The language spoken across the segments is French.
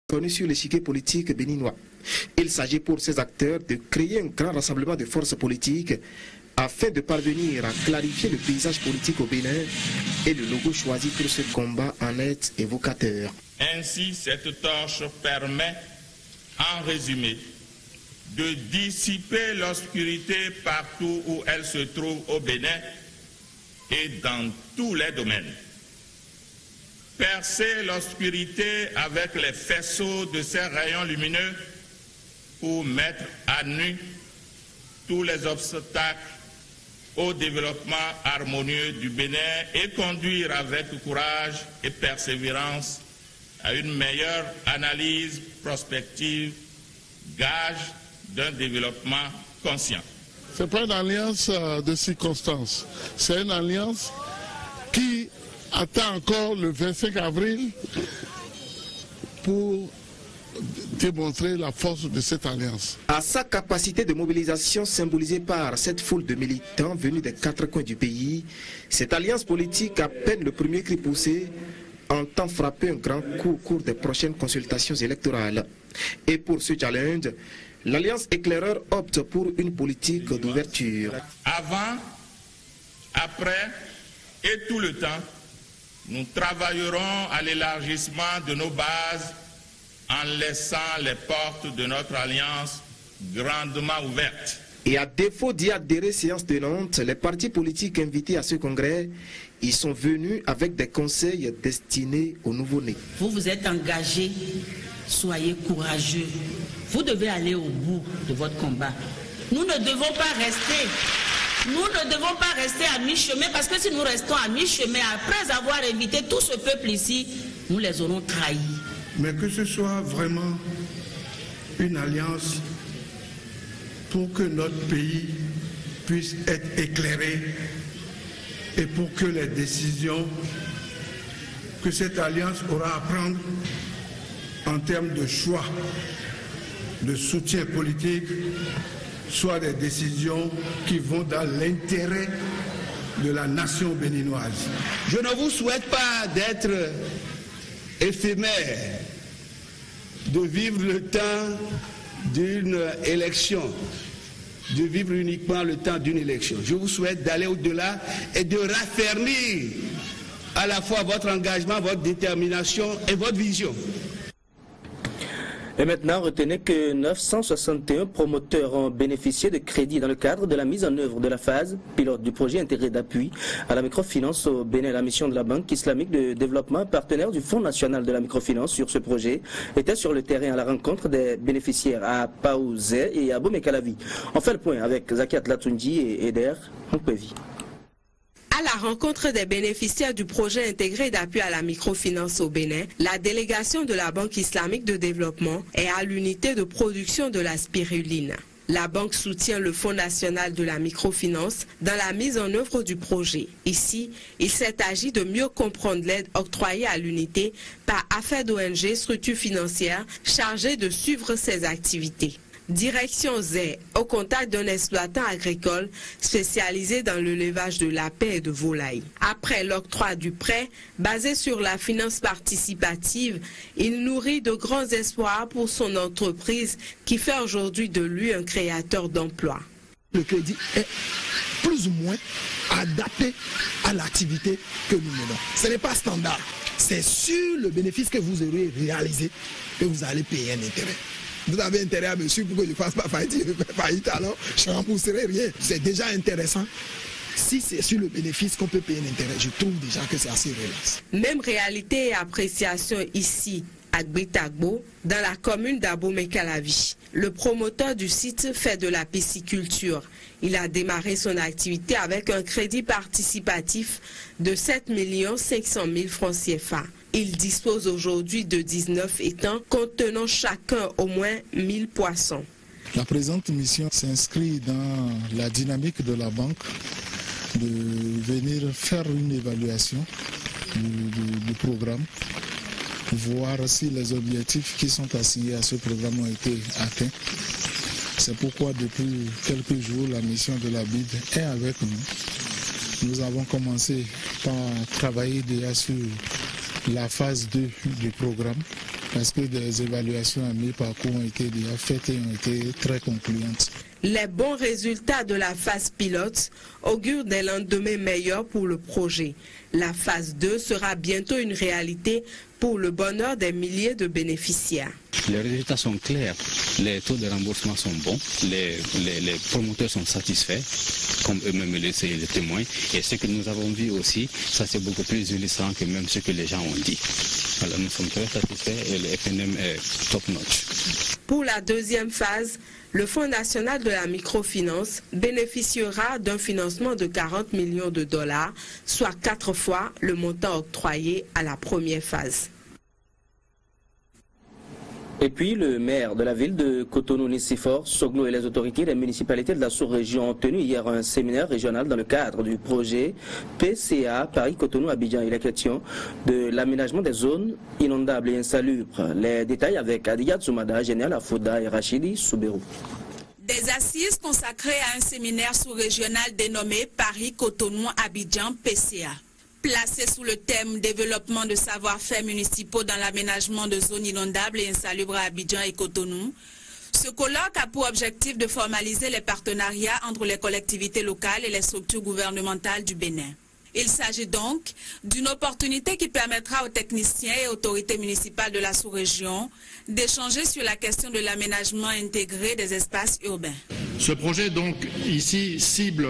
connu sur l'échiquier politique béninois. Il s'agit pour ces acteurs de créer un grand rassemblement de forces politiques afin de parvenir à clarifier le paysage politique au Bénin, et le logo choisi pour ce combat en est évocateur. Ainsi, cette torche permet, en résumé, de dissiper l'obscurité partout où elle se trouve au Bénin et dans tous les domaines. Percer l'obscurité avec les faisceaux de ces rayons lumineux pour mettre à nu tous les obstacles au développement harmonieux du Bénin et conduire avec courage et persévérance à une meilleure analyse prospective, gage d'un développement conscient. Ce n'est pas une alliance de circonstances, c'est une alliance qui attend encore le 25 avril pour démontrer la force de cette alliance. À sa capacité de mobilisation symbolisée par cette foule de militants venus des 4 coins du pays, cette alliance politique, à peine le premier cri poussé, entend frapper un grand coup au cours des prochaines consultations électorales. Et pour ce challenge, l'Alliance Éclaireur opte pour une politique d'ouverture. Avant, après et tout le temps, nous travaillerons à l'élargissement de nos bases en laissant les portes de notre alliance grandement ouvertes. Et à défaut d'y adhérer séance tenante, les partis politiques invités à ce congrès y sont venus avec des conseils destinés aux nouveau-nés. Vous vous êtes engagés, soyez courageux. Vous devez aller au bout de votre combat. Nous ne devons pas rester à mi-chemin, parce que si nous restons à mi-chemin, après avoir invité tout ce peuple ici, nous les aurons trahis. Mais que ce soit vraiment une alliance pour que notre pays puisse être éclairé et pour que les décisions que cette alliance aura à prendre en termes de choix, de soutien politique, soient des décisions qui vont dans l'intérêt de la nation béninoise. Je ne vous souhaite pas d'être éphémère, de vivre le temps d'une élection, de vivre uniquement le temps d'une élection. Je vous souhaite d'aller au-delà et de raffermir à la fois votre engagement, votre détermination et votre vision. Et maintenant, retenez que 961 promoteurs ont bénéficié de crédits dans le cadre de la mise en œuvre de la phase pilote du projet intégré d'appui à la microfinance au Bénin. La mission de la Banque islamique de développement, partenaire du Fonds national de la microfinance sur ce projet, était sur le terrain à la rencontre des bénéficiaires à Paouzé et à Bomekalavi. On fait le point avec Zakiat Latunji et Eder Mpevi. À la rencontre des bénéficiaires du projet intégré d'appui à la microfinance au Bénin, la délégation de la Banque islamique de développement est à l'unité de production de la spiruline. La banque soutient le Fonds national de la microfinance dans la mise en œuvre du projet. Ici, il s'est agi de mieux comprendre l'aide octroyée à l'unité par AFED ONG, structure financière chargée de suivre ses activités. Direction ZE, au contact d'un exploitant agricole spécialisé dans l'élevage de lapins et de volailles. Après l'octroi du prêt, basé sur la finance participative, il nourrit de grands espoirs pour son entreprise qui fait aujourd'hui de lui un créateur d'emplois. Le crédit est plus ou moins adapté à l'activité que nous menons. Ce n'est pas standard. C'est sur le bénéfice que vous aurez réalisé que vous allez payer un intérêt. Vous avez intérêt à me suivre pour que je ne fasse pas faillite, alors je ne rembourserai rien. C'est déjà intéressant. Si c'est sur le bénéfice qu'on peut payer un intérêt, je trouve déjà que c'est assez relax. Même réalité et appréciation ici à Gbitagbo, dans la commune d'Abomey-Calavi. Le promoteur du site fait de la pisciculture. Il a démarré son activité avec un crédit participatif de 7 500 000 francs CFA. Il dispose aujourd'hui de 19 étangs contenant chacun au moins 1000 poissons. La présente mission s'inscrit dans la dynamique de la banque de venir faire une évaluation du programme, voir si les objectifs qui sont assignés à ce programme ont été atteints. C'est pourquoi depuis quelques jours, la mission de la BID est avec nous. Nous avons commencé par travailler déjà sur la phase 2 du programme parce que des évaluations à mi-parcours ont été déjà faites et ont été très concluantes. Les bons résultats de la phase pilote augurent des lendemains meilleurs pour le projet. La phase 2 sera bientôt une réalité pour le bonheur des milliers de bénéficiaires. Les résultats sont clairs, les taux de remboursement sont bons, les promoteurs sont satisfaits, comme eux-mêmes le témoignent. Et ce que nous avons vu aussi, ça c'est beaucoup plus illustrant que même ce que les gens ont dit. Alors nous sommes très satisfaits et le FNM est top notch. Pour la deuxième phase, le Fonds national de la microfinance bénéficiera d'un financement de 40 millions de dollars, soit 4 fois le montant octroyé à la première phase. Et puis, le maire de la ville de Cotonou, Nicéphore Soglo et les autorités des municipalités de la sous-région ont tenu hier un séminaire régional dans le cadre du projet PCA Paris-Cotonou-Abidjan. Il est question de l'aménagement des zones inondables et insalubres. Les détails avec Adiya Zoumada, Général Afouda et Rachidi Soubérou. Des assises consacrées à un séminaire sous-régional dénommé Paris-Cotonou-Abidjan PCA. Placé sous le thème développement de savoir-faire municipaux dans l'aménagement de zones inondables et insalubres à Abidjan et Cotonou, ce colloque a pour objectif de formaliser les partenariats entre les collectivités locales et les structures gouvernementales du Bénin. Il s'agit donc d'une opportunité qui permettra aux techniciens et autorités municipales de la sous-région d'échanger sur la question de l'aménagement intégré des espaces urbains. Ce projet donc ici cible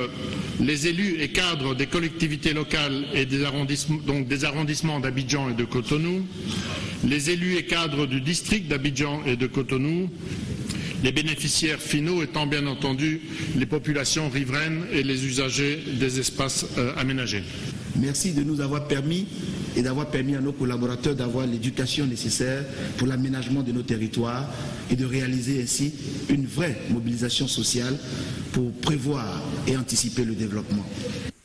les élus et cadres des collectivités locales et des arrondissements d'Abidjan et de Cotonou, les élus et cadres du district d'Abidjan et de Cotonou, les bénéficiaires finaux étant bien entendu les populations riveraines et les usagers des espaces aménagés. Merci de nous avoir permis et d'avoir permis à nos collaborateurs d'avoir l'éducation nécessaire pour l'aménagement de nos territoires et de réaliser ainsi une vraie mobilisation sociale pour prévoir et anticiper le développement.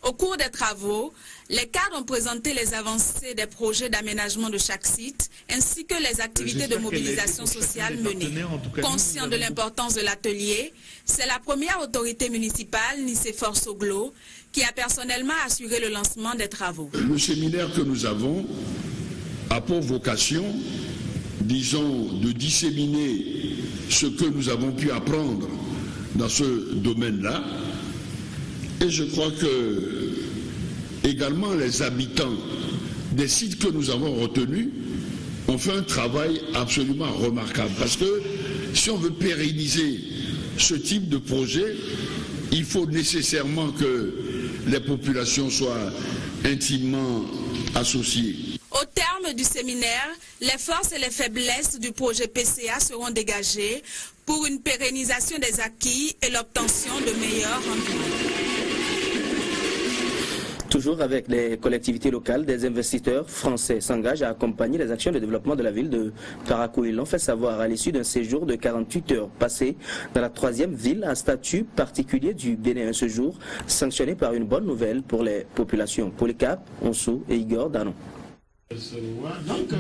Au cours des travaux, les cadres ont présenté les avancées des projets d'aménagement de chaque site, ainsi que les activités de mobilisation sociale menées. Conscient de l'importance de l'atelier, c'est la première autorité municipale, Nicéphore Soglo, qui a personnellement assuré le lancement des travaux. Le séminaire que nous avons a pour vocation, disons, de disséminer ce que nous avons pu apprendre dans ce domaine-là. Et je crois que également les habitants des sites que nous avons retenus ont fait un travail absolument remarquable. Parce que si on veut pérenniser ce type de projet, il faut nécessairement que les populations soient intimement associées. Au terme du séminaire, les forces et les faiblesses du projet PCA seront dégagées pour une pérennisation des acquis et l'obtention de meilleurs rendements. Toujours avec les collectivités locales, des investisseurs français s'engagent à accompagner les actions de développement de la ville de Parakou. Ils l'ont fait savoir à l'issue d'un séjour de 48 heures passé dans la 3e ville à statut particulier du Bénin. Un séjour sanctionné par une bonne nouvelle pour les populations. Polycap, Onsou et Igor Danon.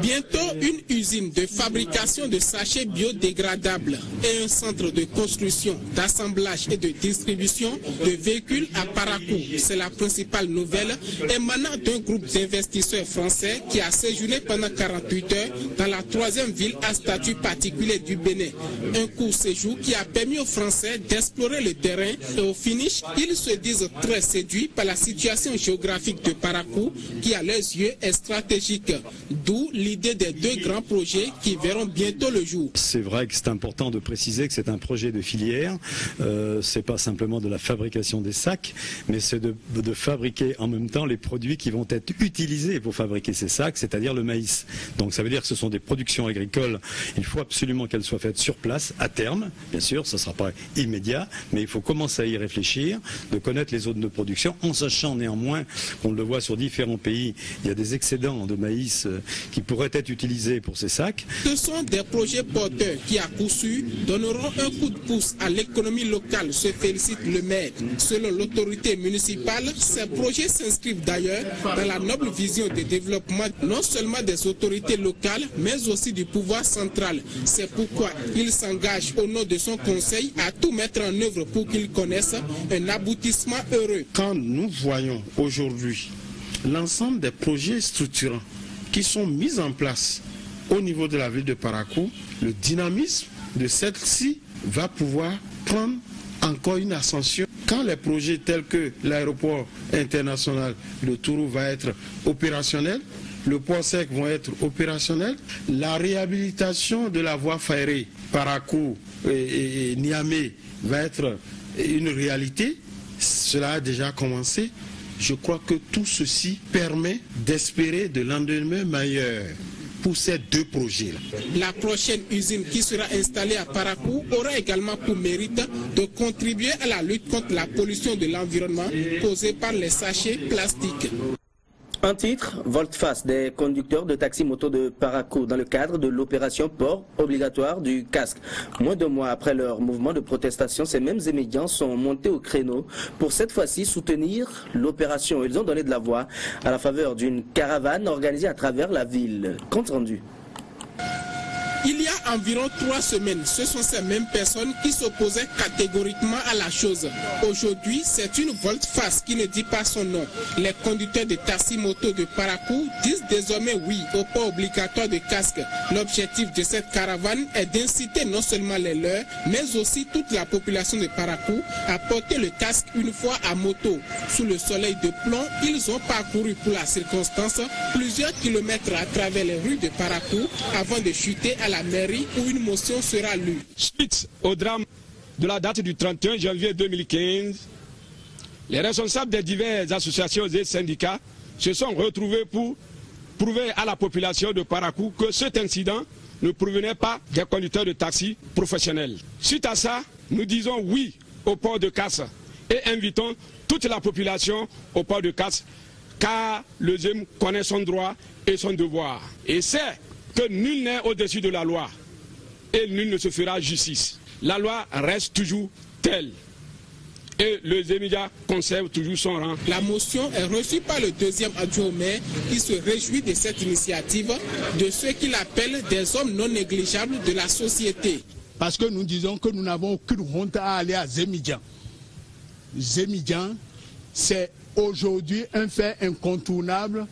Bientôt, une usine de fabrication de sachets biodégradables et un centre de construction, d'assemblage et de distribution de véhicules à Parakou. C'est la principale nouvelle émanant d'un groupe d'investisseurs français qui a séjourné pendant 48 heures dans la 3e ville à statut particulier du Bénin. Un court séjour qui a permis aux Français d'explorer le terrain et au finish, ils se disent très séduits par la situation géographique de Parakou qui à leurs yeux est stratégique. D'où l'idée des 2 grands projets qui verront bientôt le jour. C'est vrai que c'est important de préciser que c'est un projet de filière. C'est pas simplement de la fabrication des sacs, mais c'est de fabriquer en même temps les produits qui vont être utilisés pour fabriquer ces sacs, c'est-à-dire le maïs. Donc ça veut dire que ce sont des productions agricoles. Il faut absolument qu'elles soient faites sur place, à terme. Bien sûr, ce ne sera pas immédiat, mais il faut commencer à y réfléchir, de connaître les zones de production, en sachant néanmoins qu'on le voit sur différents pays, il y a des excédents de maïs qui pourraient être utilisés pour ces sacs. Ce sont des projets porteurs qui, à coup sûr, donneront un coup de pouce à l'économie locale, se félicite le maire. Selon l'autorité municipale, ces projets s'inscrivent d'ailleurs dans la noble vision de développement non seulement des autorités locales, mais aussi du pouvoir central. C'est pourquoi il s'engage au nom de son conseil à tout mettre en œuvre pour qu'ils connaissent un aboutissement heureux. Quand nous voyons aujourd'hui l'ensemble des projets structurants qui sont mis en place au niveau de la ville de Parakou, le dynamisme de celle-ci va pouvoir prendre encore une ascension. Quand les projets tels que l'aéroport international de Tourou va être opérationnel, le port sec vont être opérationnels, la réhabilitation de la voie ferrée Parakou et Niamey va être une réalité. Cela a déjà commencé. Je crois que tout ceci permet d'espérer de lendemain meilleur pour ces deux projets-là. La prochaine usine qui sera installée à Parakou aura également pour mérite de contribuer à la lutte contre la pollution de l'environnement causée par les sachets plastiques. Un titre, volte-face des conducteurs de taxi-moto de Parakou dans le cadre de l'opération port obligatoire du casque. Moins de mois après leur mouvement de protestation, ces mêmes émédiants sont montés au créneau pour cette fois-ci soutenir l'opération. Ils ont donné de la voix à la faveur d'une caravane organisée à travers la ville. Compte rendu. Il y a environ 3 semaines, ce sont ces mêmes personnes qui s'opposaient catégoriquement à la chose. Aujourd'hui, c'est une volte-face qui ne dit pas son nom. Les conducteurs de taxi-moto de Parakou disent désormais oui au port obligatoire de casque. L'objectif de cette caravane est d'inciter non seulement les leurs, mais aussi toute la population de Parakou à porter le casque une fois à moto. Sous le soleil de plomb, ils ont parcouru pour la circonstance plusieurs kilomètres à travers les rues de Parakou avant de chuter à la mairie où une motion sera lue. Suite au drame de la date du 31 janvier 2015, les responsables des diverses associations et syndicats se sont retrouvés pour prouver à la population de Parakou que cet incident ne provenait pas des conducteurs de taxi professionnels. Suite à ça, nous disons oui au port de casse et invitons toute la population au port de casse car le ZEM connaît son droit et son devoir. Et c'est que nul n'est au-dessus de la loi et nul ne se fera justice. La loi reste toujours telle et le Zémidia conserve toujours son rang. La motion est reçue par le deuxième adjoint au maire qui se réjouit de cette initiative de ceux qu'il appelle des hommes non négligeables de la société. Parce que nous disons que nous n'avons aucune honte à aller à Zémidian. Zémidian, c'est aujourd'hui un fait incontournable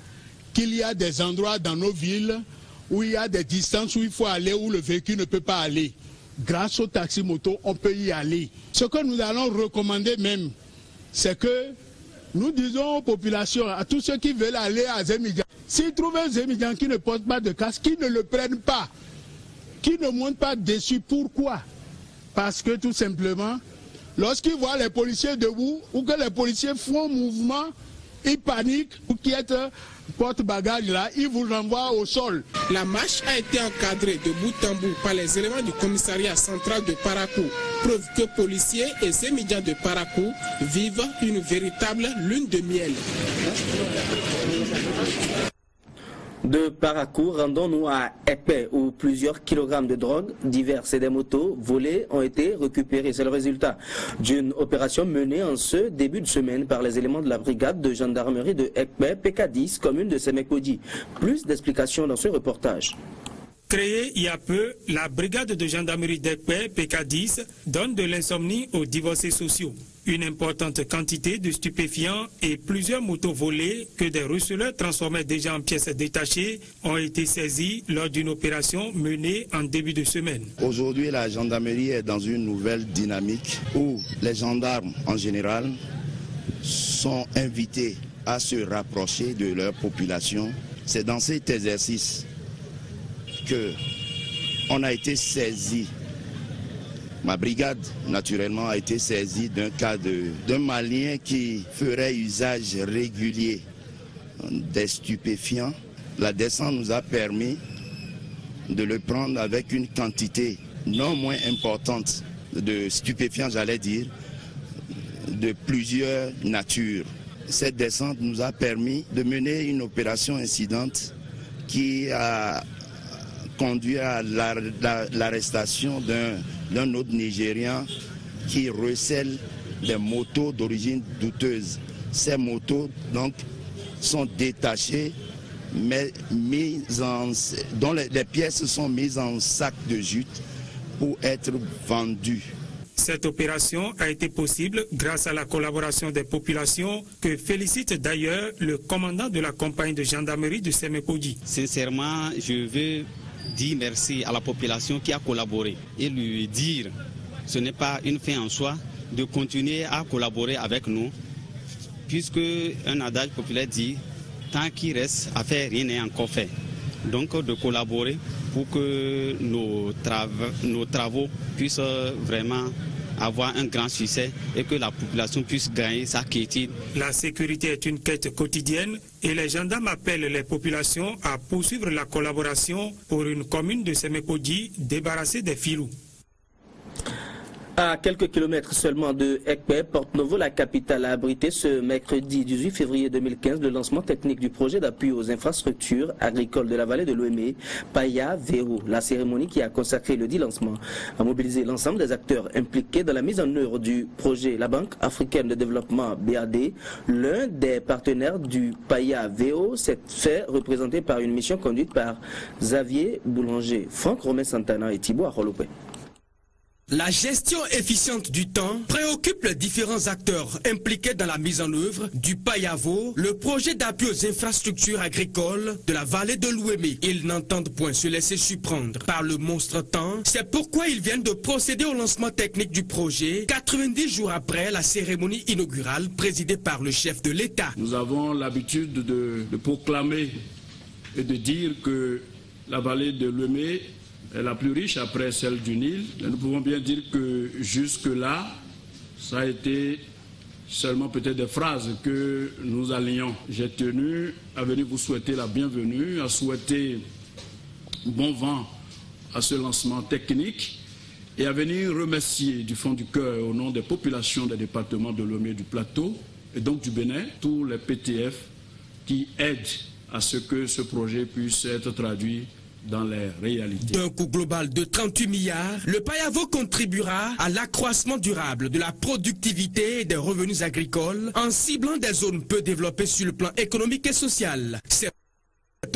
qu'il y a des endroits dans nos villes où il y a des distances où il faut aller, où le véhicule ne peut pas aller. Grâce au taxi-moto, on peut y aller. Ce que nous allons recommander même, c'est que nous disons aux populations, à tous ceux qui veulent aller à Zémidian, s'ils trouvent un Zémidian qui ne porte pas de casque, qu'ils ne le prennent pas, qu'ils ne montent pas dessus. Pourquoi? Parce que tout simplement, lorsqu'ils voient les policiers debout ou que les policiers font mouvement, ils paniquent ou qui est porte-bagages là, ils vous renvoient au sol. La marche a été encadrée de bout en bout par les éléments du commissariat central de Parakou. Preuve que policiers et Zémidians de Parakou vivent une véritable lune de miel. De Parakou, rendons-nous à Épais où plusieurs kilogrammes de drogue diverses et des motos volées ont été récupérés. C'est le résultat d'une opération menée en ce début de semaine par les éléments de la brigade de gendarmerie de Épais, PK10, commune de Sémékodi. Plus d'explications dans ce reportage. Créée il y a peu, la brigade de gendarmerie d'Ekpé, PK10, donne de l'insomnie aux divorcés sociaux. Une importante quantité de stupéfiants et plusieurs motos volées que des receleurs transformaient déjà en pièces détachées ont été saisis lors d'une opération menée en début de semaine. Aujourd'hui, la gendarmerie est dans une nouvelle dynamique où les gendarmes en général sont invités à se rapprocher de leur population. C'est dans cet exercice qu'on a été saisi. Ma brigade, naturellement, a été saisie d'un cas d'un Malien qui ferait usage régulier des stupéfiants. La descente nous a permis de le prendre avec une quantité non moins importante de stupéfiants, j'allais dire, de plusieurs natures. Cette descente nous a permis de mener une opération incidente qui a conduit à l'arrestation d'un autre Nigérian qui recèle des motos d'origine douteuse. Ces motos donc sont détachées, mais dont les pièces sont mises en sac de jute pour être vendues. Cette opération a été possible grâce à la collaboration des populations que félicite d'ailleurs le commandant de la compagnie de gendarmerie de Sémékodi. Sincèrement, je veux dire merci à la population qui a collaboré et lui dire, ce n'est pas une fin en soi, de continuer à collaborer avec nous, puisque un adage populaire dit, tant qu'il reste à faire, rien n'est encore fait. Donc de collaborer pour que nos travaux puissent vraiment avoir un grand succès et que la population puisse gagner sa quiétude. La sécurité est une quête quotidienne et les gendarmes appellent les populations à poursuivre la collaboration pour une commune de Sémépodi débarrassée des filous. À quelques kilomètres seulement de Ekpe, Porto-Novo, la capitale, a abrité ce mercredi 18 février 2015 le lancement technique du projet d'appui aux infrastructures agricoles de la vallée de l'Ouémé, Paya Véro. La cérémonie qui a consacré le dit lancement a mobilisé l'ensemble des acteurs impliqués dans la mise en œuvre du projet. La Banque africaine de développement BAD, l'un des partenaires du Paya Véro, s'est fait représenter par une mission conduite par Xavier Boulanger, Franck Romain Santana et Thibaut Arolopé. La gestion efficiente du temps préoccupe les différents acteurs impliqués dans la mise en œuvre du PAYAVO, le projet d'appui aux infrastructures agricoles de la vallée de l'Ouémé. Ils n'entendent point se laisser surprendre par le monstre temps. C'est pourquoi ils viennent de procéder au lancement technique du projet 90 jours après la cérémonie inaugurale présidée par le chef de l'État. Nous avons l'habitude de proclamer et de dire que la vallée de l'Ouémé est la plus riche après celle du Nil. Et nous pouvons bien dire que jusque-là, ça a été seulement peut-être des phrases que nous allions. J'ai tenu à venir vous souhaiter la bienvenue, à souhaiter bon vent à ce lancement technique et à venir remercier du fond du cœur au nom des populations des départements de l'Ouémé du Plateau et donc du Bénin, tous les PTF qui aident à ce que ce projet puisse être traduit dans les réalités. D'un coût global de 38 milliards, le PAYAVO contribuera à l'accroissement durable de la productivité et des revenus agricoles en ciblant des zones peu développées sur le plan économique et social. C'est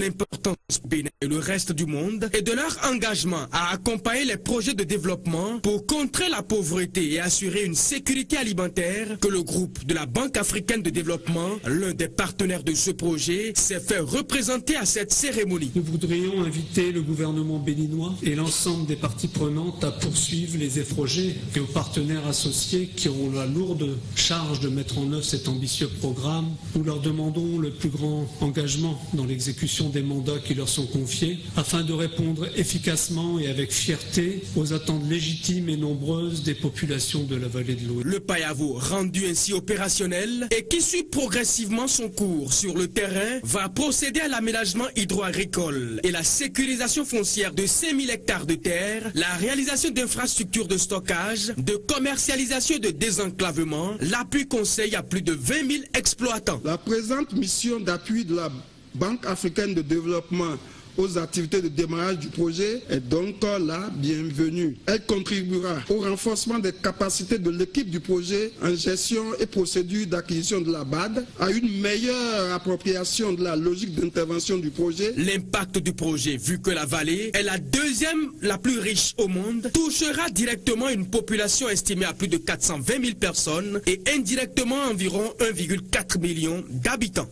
l'importance du Bénin et le reste du monde et de leur engagement à accompagner les projets de développement pour contrer la pauvreté et assurer une sécurité alimentaire que le groupe de la Banque africaine de développement, l'un des partenaires de ce projet, s'est fait représenter à cette cérémonie. Nous voudrions inviter le gouvernement béninois et l'ensemble des parties prenantes à poursuivre les projets et aux partenaires associés qui auront la lourde charge de mettre en œuvre cet ambitieux programme. Nous leur demandons le plus grand engagement dans l'exécution des mandats qui leur sont confiés afin de répondre efficacement et avec fierté aux attentes légitimes et nombreuses des populations de la vallée de l'Ouémé. Le PAYAVO, rendu ainsi opérationnel et qui suit progressivement son cours sur le terrain, va procéder à l'aménagement hydro-agricole et la sécurisation foncière de 5000 hectares de terre, la réalisation d'infrastructures de stockage, de commercialisation et de désenclavement, l'appui conseil à plus de 20 000 exploitants. La présente mission d'appui de la Banque africaine de développement aux activités de démarrage du projet est donc la bienvenue. Elle contribuera au renforcement des capacités de l'équipe du projet en gestion et procédure d'acquisition de la BAD, à une meilleure appropriation de la logique d'intervention du projet. L'impact du projet, vu que la vallée est la deuxième la plus riche au monde, touchera directement une population estimée à plus de 420 000 personnes et indirectement environ 1,4 million d'habitants.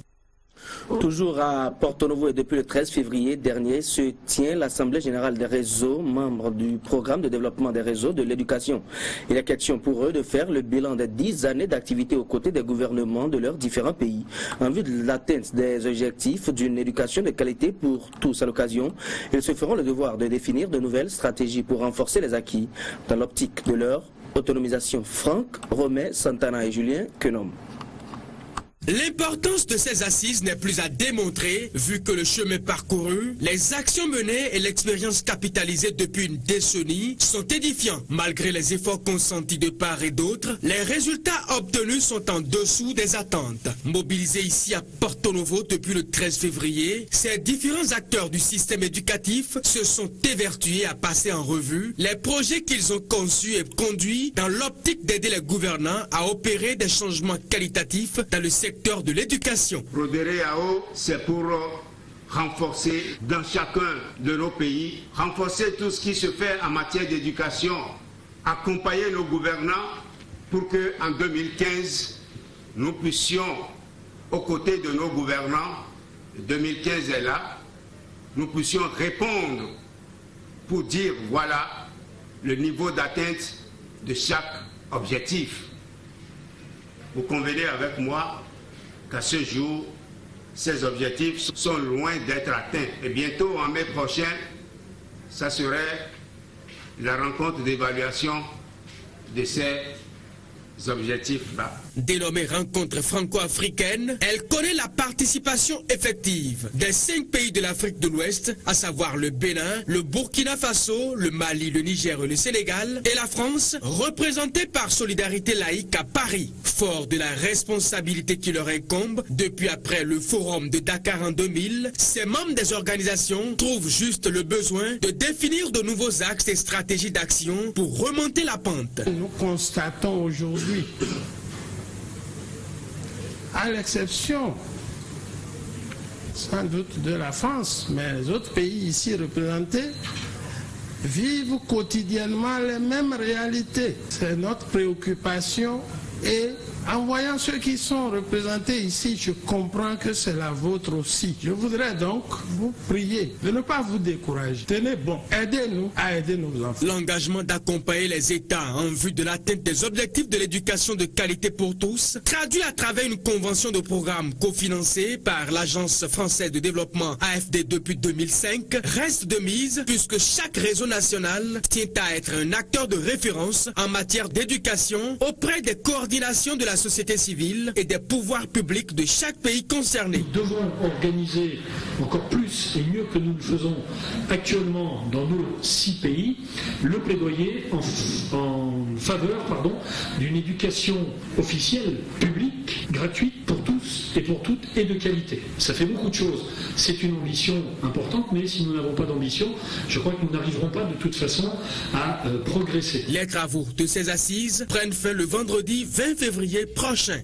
Toujours à Porto-Novo et depuis le 13 février dernier se tient l'Assemblée générale des réseaux, membres du programme de développement des réseaux de l'éducation. Il est question pour eux de faire le bilan des 10 années d'activité aux côtés des gouvernements de leurs différents pays. En vue de l'atteinte des objectifs d'une éducation de qualité pour tous à l'occasion, ils se feront le devoir de définir de nouvelles stratégies pour renforcer les acquis dans l'optique de leur autonomisation. Franck, Romain, Santana et Julien Quenom. L'importance de ces assises n'est plus à démontrer, vu que le chemin parcouru, les actions menées et l'expérience capitalisée depuis une décennie sont édifiants. Malgré les efforts consentis de part et d'autre, les résultats obtenus sont en dessous des attentes. Mobilisés ici à Porto-Novo depuis le 13 février, ces différents acteurs du système éducatif se sont évertués à passer en revue les projets qu'ils ont conçus et conduits dans l'optique d'aider les gouvernants à opérer des changements qualitatifs dans le secteur de l'éducation. Prodere-AO, c'est pour renforcer dans chacun de nos pays, renforcer tout ce qui se fait en matière d'éducation, accompagner nos gouvernants pour qu'en 2015, nous puissions, aux côtés de nos gouvernants, 2015 est là, nous puissions répondre pour dire voilà le niveau d'atteinte de chaque objectif. Vous convenez avec moi qu'à ce jour, ces objectifs sont loin d'être atteints. Et bientôt, en mai prochain, ça serait la rencontre d'évaluation de ces objectifs-là. Dénommée rencontre franco-africaine, elle connaît la participation effective des 5 pays de l'Afrique de l'Ouest, à savoir le Bénin, le Burkina Faso, le Mali, le Niger et le Sénégal, et la France, représentée par Solidarité laïque à Paris. Fort de la responsabilité qui leur incombe, depuis après le forum de Dakar en 2000, ces membres des organisations trouvent juste le besoin de définir de nouveaux axes et stratégies d'action pour remonter la pente. Nous constatons aujourd'hui, à l'exception sans doute de la France, mais les autres pays ici représentés vivent quotidiennement les mêmes réalités. C'est notre préoccupation et en voyant ceux qui sont représentés ici, je comprends que c'est la vôtre aussi. Je voudrais donc vous prier de ne pas vous décourager. Tenez bon, aidez-nous à aider nos enfants. L'engagement d'accompagner les États en vue de l'atteinte des objectifs de l'éducation de qualité pour tous, traduit à travers une convention de programme cofinancée par l'Agence française de développement AFD depuis 2005, reste de mise puisque chaque réseau national tient à être un acteur de référence en matière d'éducation auprès des coordinations de la société civile et des pouvoirs publics de chaque pays concerné. Nous devons organiser encore plus et mieux que nous le faisons actuellement dans nos 6 pays, le plaidoyer en faveur d'une éducation officielle, publique, gratuite pour tous et pour toutes et de qualité. Ça fait beaucoup de choses. C'est une ambition importante, mais si nous n'avons pas d'ambition, je crois que nous n'arriverons pas de toute façon à progresser. Les travaux de ces assises prennent fin le vendredi 20 février prochain.